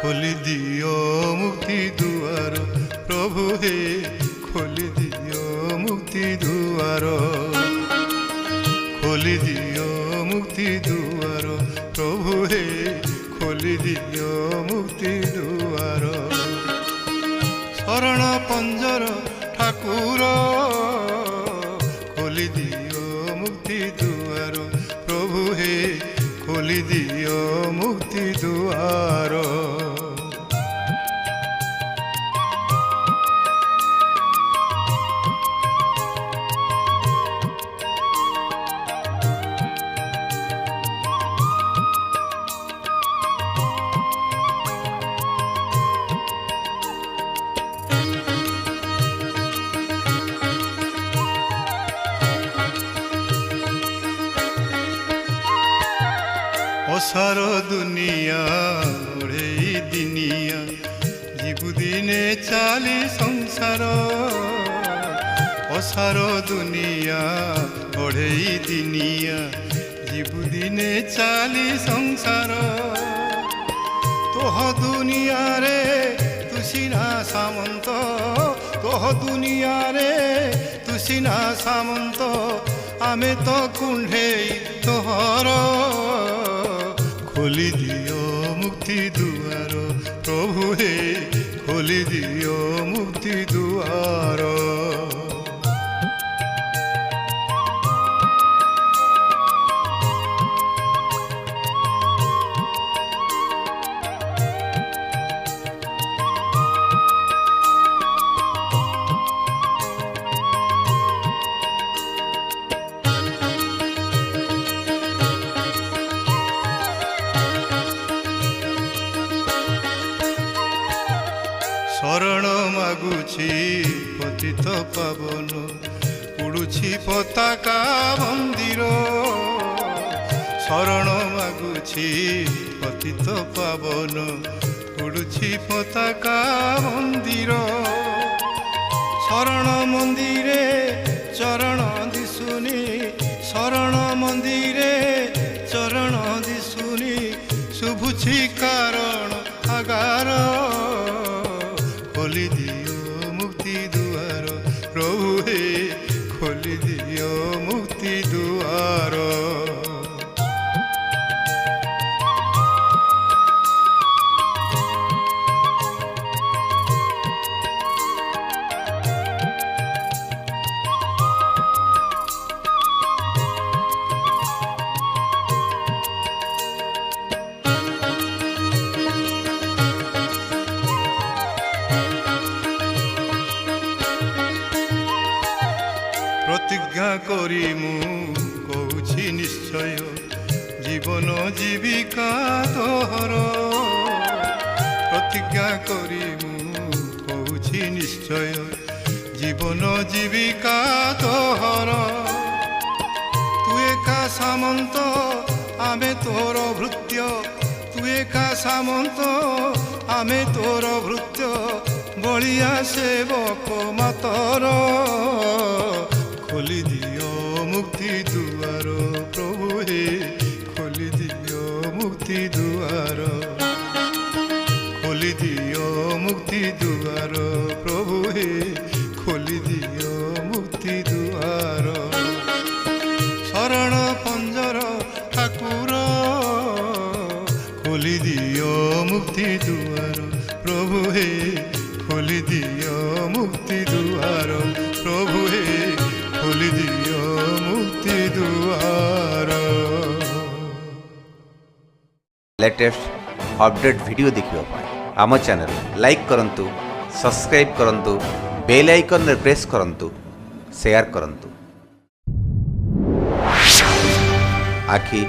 खोली दियो मुक्ति दुआर प्रभु हे खोली दियो मुक्ति दुआर खोली दियो मुक्ति दुआर प्रभु हे खोली दियो मुक्ति दुआर शरण पंजर ठाकुर खोली दियो मुक्ति दुआर प्रभु हे खोली दियो मुक्ति दुआर असार दुनिया ओढ़े दिनिया जीवु दिने चाली संसार असार दुनिया ओढ़े दिनिया जीवु दिने चाली संसार तोह दुनिया रे तुसिना सामंत तोह दुनिया रे तुसिना सामंत आमे तो कुंढे तोहर खोली दियो मुक्ति दुआर प्रभु हे खोली दियो मुक्ति दुआर शरण मागुछि पतित पावन उड़ुछि पताका मंदिर शरण मागुछि पतित पावन उड़ुछि पताका मंदिर शरण मंदिरे चरण दिसुनी शरण मंदिरे चरण दिसुनी शुभुछि कारण आगार खोली दियो मुक्ति दुआर प्रभु हे खोली दियो मुक्ति दुआर प्रतिज्ञा करी मु कहूछि निश्चय जीवन जीविका तोहर प्रतिज्ञा करी मु कहूछि निश्चय जीवन जीविका तोहर तु एका सामंत आमे तोर भृत्य तु एका सामंत आमे तोर भृत्य बलिया सेवक मातर खोली दियो मुक्ति दुआर प्रभु हे खोली दियो मुक्ति दुआर खोली दियो मुक्ति दुआर प्रभु हे खोली दियो मुक्ति दुआर शरण पंजर ठाकुर खोली दियो मुक्ति दुआर प्रभु हे खोली दियो मुक्ति दुआर प्रभु हे खोली दियो मुक्ति दुआर लेटेस्ट अपडेट वीडियो देखिबा आम चैनल लाइक करंतु सब्सक्राइब करंतु बेल आइकन रे प्रेस करंतु शेयर करंतु आखि